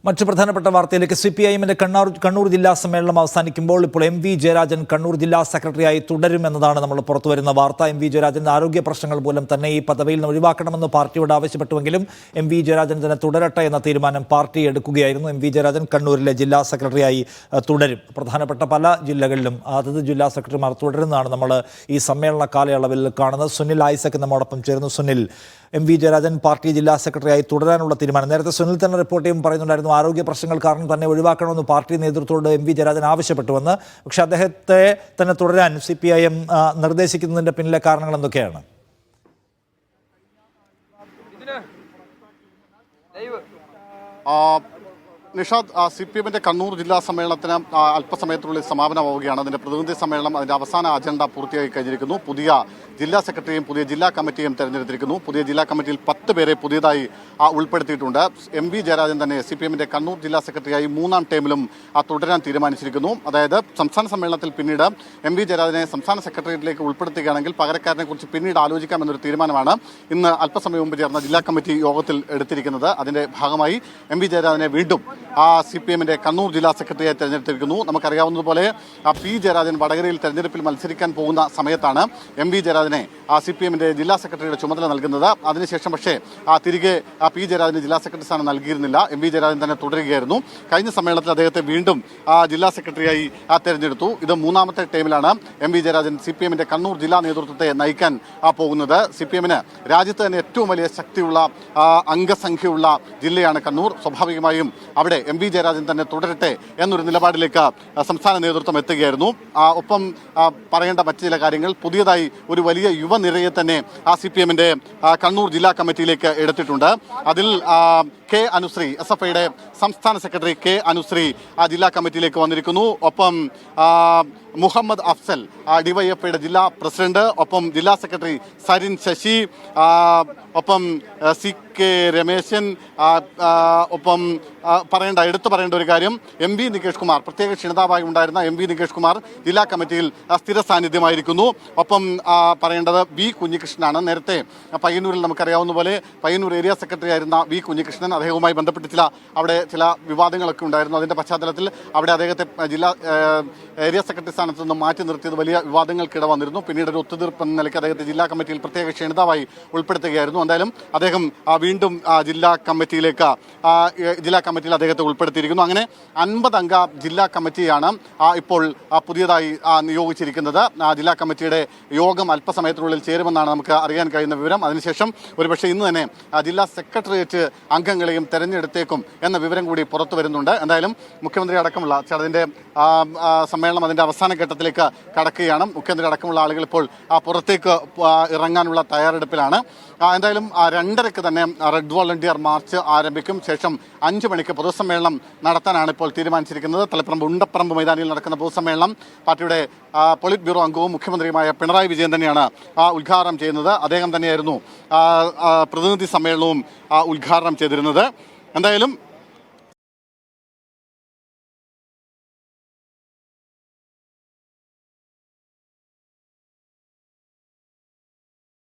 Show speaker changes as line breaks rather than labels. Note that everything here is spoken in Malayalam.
മറ്റു പ്രധാനപ്പെട്ട വാർത്തയിലേക്ക് സിപിഐഎമ്മിന്റെ കണ്ണൂർ ജില്ലാ സമ്മേളനം അവസാനിക്കുമ്പോൾ ഇപ്പോൾ എം.വി. ജയരാജൻ കണ്ണൂർ ജില്ലാ സെക്രട്ടറിയായി തുടരുമെന്നതാണ് നമ്മൾ പുറത്തുവരുന്ന വാർത്ത. എം.വി. ജയരാജന്റെ ആരോഗ്യ പ്രശ്നങ്ങൾ മൂലം തന്നെ ഈ പദവിയിൽ നിന്ന് ഒഴിവാക്കണമെന്ന് പാർട്ടിയോട് ആവശ്യപ്പെട്ടുവെങ്കിലും എം.വി. ജയരാജൻ തന്നെ തുടരട്ടെ എന്ന തീരുമാനം പാർട്ടി എടുക്കുകയായിരുന്നു. എം.വി. ജയരാജൻ കണ്ണൂരിലെ ജില്ലാ സെക്രട്ടറിയായി തുടരും. പ്രധാനപ്പെട്ട പല ജില്ലകളിലും അതത് ജില്ലാ സെക്രട്ടറിമാർ തുടരുന്നതാണ് നമ്മൾ ഈ സമ്മേളന കാലയളവിൽ കാണുന്നത്. സുനിൽ ഐസക് നമ്മോടൊപ്പം ചേർന്നു. സുനിൽ, എം.വി. ജയരാജൻ പാർട്ടി ജില്ലാ സെക്രട്ടറിയായി തുടരാനുള്ള തീരുമാനം നേരത്തെ സുനിൽ തന്നെ റിപ്പോർട്ട് ചെയ്യുമ്പോൾ പറയുന്നുണ്ടായിരുന്നു ആരോഗ്യ പ്രശ്നങ്ങൾ കാരണം തന്നെ ഒഴിവാക്കണമെന്ന് പാർട്ടി നേതൃത്വത്തോട് എം.വി. ജയരാജൻ ആവശ്യപ്പെട്ടുവെന്ന്. പക്ഷെ അദ്ദേഹത്തെ തന്നെ തുടരാൻ സിപിഐഎം നിർദ്ദേശിക്കുന്നതിന്റെ പിന്നിലെ കാരണങ്ങൾ എന്തൊക്കെയാണ്?
നിഷാദ്, സിപിഎമ്മിന്റെ കണ്ണൂർ ജില്ലാ സമ്മേളനത്തിന് അല്പസമയത്തിനുള്ളിൽ സമാപനമാവുകയാണ്. അതിന്റെ പ്രതിനിധി സമ്മേളനം അതിന്റെ അവസാന അജണ്ട പൂർത്തിയായി കഴിഞ്ഞിരിക്കുന്നു. പുതിയ ജില്ലാ സെക്രട്ടറിയും പുതിയ ജില്ലാ കമ്മിറ്റിയും തെരഞ്ഞെടുത്തിരിക്കുന്നു. പുതിയ ജില്ലാ കമ്മിറ്റിയിൽ 10 പേരെ പുതിയതായി ഉൾപ്പെടുത്തിയിട്ടുണ്ട്. എം.വി. ജയരാജൻ തന്നെ സിപിഎമ്മിന്റെ കണ്ണൂർ ജില്ലാ സെക്രട്ടറിയായി 3-ാം ടേമിലും തുടരാൻ തീരുമാനിച്ചിരിക്കുന്നു. അതായത് സംസ്ഥാന സമ്മേളനത്തിൽ പിന്നീട് എം.വി. ജയരാജനെ സംസ്ഥാന സെക്രട്ടേറിയറ്റിലേക്ക് ഉൾപ്പെടുത്തുകയാണെങ്കിൽ പകരക്കാരനെ കുറിച്ച് പിന്നീട് ആലോചിക്കാമെന്നൊരു തീരുമാനമാണ് ഇന്ന് അല്പസമയം മുമ്പ് ചേർന്ന ജില്ലാ കമ്മിറ്റി യോഗത്തിൽ എടുത്തിരിക്കുന്നത്. അതിന്റെ ഭാഗമായി എം.വി. ജയരാജനെ വീണ്ടും സിപിഎമ്മിന്റെ കണ്ണൂർ ജില്ലാ സെക്രട്ടറിയായി തെരഞ്ഞെടുത്തിരിക്കുന്നു. നമുക്കറിയാവുന്നതുപോലെ പി ജയരാജൻ വടകരയിൽ തെരഞ്ഞെടുപ്പിൽ മത്സരിക്കാൻ പോകുന്ന സമയത്താണ് എം.വി. ജയരാജനെ സിപിഎമ്മിന്റെ ജില്ലാ സെക്രട്ടറിയുടെ ചുമതല നൽകുന്നത്. അതിനുശേഷം പക്ഷേ തിരികെ പി ജയരാജന് ജില്ലാ സെക്രട്ടറി സ്ഥാനം നൽകിയിരുന്നില്ല. എം.വി. ജയരാജൻ തന്നെ തുടരുകയായിരുന്നു. കഴിഞ്ഞ സമ്മേളനത്തിൽ അദ്ദേഹത്തെ വീണ്ടും ജില്ലാ സെക്രട്ടറിയായി തെരഞ്ഞെടുത്തു. ഇത് 3-ാമത്തെ ടൈമിലാണ് എം.വി. ജയരാജൻ സിപിഎമ്മിന്റെ കണ്ണൂർ ജില്ലാ നേതൃത്വത്തെ നയിക്കാൻ പോകുന്നത്. സിപിഎമ്മിന് രാജ്യത്ത് തന്നെ ഏറ്റവും വലിയ ശക്തിയുള്ള അംഗസംഖ്യയുള്ള ജില്ലയാണ് കണ്ണൂർ. സ്വാഭാവികമായും അവിടെ എം.വി. ജയരാജൻ തന്നെ തുടരട്ടെ എന്നൊരു നിലപാടിലേക്ക് സംസ്ഥാന നേതൃത്വം എത്തുകയായിരുന്നു. ഒപ്പം പറയേണ്ട മറ്റു ചില കാര്യങ്ങൾ, പുതിയതായി ഒരു വലിയ യുവനിരയെ തന്നെ സിപിഎമ്മിന്റെ കണ്ണൂർ ജില്ലാ കമ്മിറ്റിയിലേക്ക് എടുത്തിട്ടുണ്ട്. അതിൽ കെ അനുശ്രീ, SFIയുടെ സംസ്ഥാന സെക്രട്ടറി കെ അനുശ്രീ ജില്ലാ കമ്മിറ്റിയിലേക്ക് വന്നിരിക്കുന്നു. ഒപ്പം മുഹമ്മദ് അഫ്സൽ DYFIയുടെ ജില്ലാ പ്രസിഡന്റ്, ഒപ്പം ജില്ലാ സെക്രട്ടറി സരിൻ ശശി, ഒപ്പം CK രമേശൻ, ഒപ്പം എടുത്തു പറയേണ്ട ഒരു കാര്യം എം.വി. നികേഷ് കുമാർ, പ്രത്യേക ക്ഷണിതാവായി ഉണ്ടായിരുന്ന എം.വി. നികേഷ് കുമാർ ജില്ലാ കമ്മിറ്റിയിൽ സ്ഥിര സാന്നിധ്യമായിരിക്കുന്നു. ഒപ്പം പറയേണ്ടത് വി കുഞ്ഞികൃഷ്ണനാണ്. നേരത്തെ പയ്യന്നൂരിൽ നമുക്കറിയാവുന്ന പോലെ പയ്യന്നൂർ ഏരിയ സെക്രട്ടറി ആയിരുന്ന വി കുഞ്ഞികൃഷ്ണൻ, അദ്ദേഹവുമായി ബന്ധപ്പെട്ട് ചില വിവാദങ്ങളൊക്കെ ഉണ്ടായിരുന്നു. അതിന്റെ പശ്ചാത്തലത്തിൽ അവിടെ അദ്ദേഹത്തെ ജില്ലാ ഏരിയ സെക്രട്ടറി സ്ഥാനത്ത് നിന്ന് മാറ്റി നിർത്തിയത് വലിയ വിവാദങ്ങൾക്കിട വന്നിരുന്നു. പിന്നീട് ഒരു ഒത്തുതീർപ്പ് എന്ന നിലയ്ക്ക് അദ്ദേഹത്തെ ജില്ലാ കമ്മിറ്റിയിൽ പ്രത്യേക ക്ഷണിതാവായി ഉൾപ്പെടുത്തുകയായിരുന്നു. എന്തായാലും അദ്ദേഹം വീണ്ടും ജില്ലാ കമ്മിറ്റിയിൽ അദ്ദേഹത്തെ ഉൾപ്പെടുത്തിയിരിക്കുന്നു. അങ്ങനെ 50 അംഗ ജില്ലാ കമ്മിറ്റിയാണ് ഇപ്പോൾ പുതിയതായി നിയോഗിച്ചിരിക്കുന്നത്. ജില്ലാ കമ്മിറ്റിയുടെ യോഗം അല്പസമയത്തിനുള്ളിൽ ചേരുമെന്നാണ് നമുക്ക് അറിയാൻ കഴിയുന്ന വിവരം. അതിനുശേഷം ഒരുപക്ഷെ ഇന്ന് തന്നെ ജില്ലാ സെക്രട്ടേറിയറ്റ് അംഗങ്ങളെയും തെരഞ്ഞെടുത്തേക്കും എന്ന വിവരം കൂടി പുറത്തു വരുന്നുണ്ട്. എന്തായാലും മുഖ്യമന്ത്രി അടക്കമുള്ള അതിന്റെ സമ്മേളനം അതിന്റെ അവസാന ഘട്ടത്തിലേക്ക് കടക്കുകയാണ്. മുഖ്യമന്ത്രി അടക്കമുള്ള ആളുകൾ ഇപ്പോൾ പുറത്തേക്ക് ഇറങ്ങാനുള്ള തയ്യാറെടുപ്പിലാണ്. എന്തായാലും 2:30 തന്നെ റെഡ് വോളണ്ടിയർ മാർച്ച് ആരംഭിക്കും. ശേഷം 5 മണിക്ക് പൊതുസമ്മേളനം നടത്താനാണ് ഇപ്പോൾ തീരുമാനിച്ചിരിക്കുന്നത്. തളിപ്പറമ്പ് ഉണ്ടപ്പറമ്പ് മൈതാനിയിൽ നടക്കുന്ന പൊതുസമ്മേളനം പാർട്ടിയുടെ പോളിറ്റ് ബ്യൂറോ അംഗവും മുഖ്യമന്ത്രിയുമായ പിണറായി വിജയൻ തന്നെയാണ് ഉദ്ഘാടനം ചെയ്യുന്നത്. അദ്ദേഹം തന്നെയായിരുന്നു പ്രതിനിധി സമ്മേളനവും ഉദ്ഘാടനം ചെയ്തിരുന്നത്. എന്തായാലും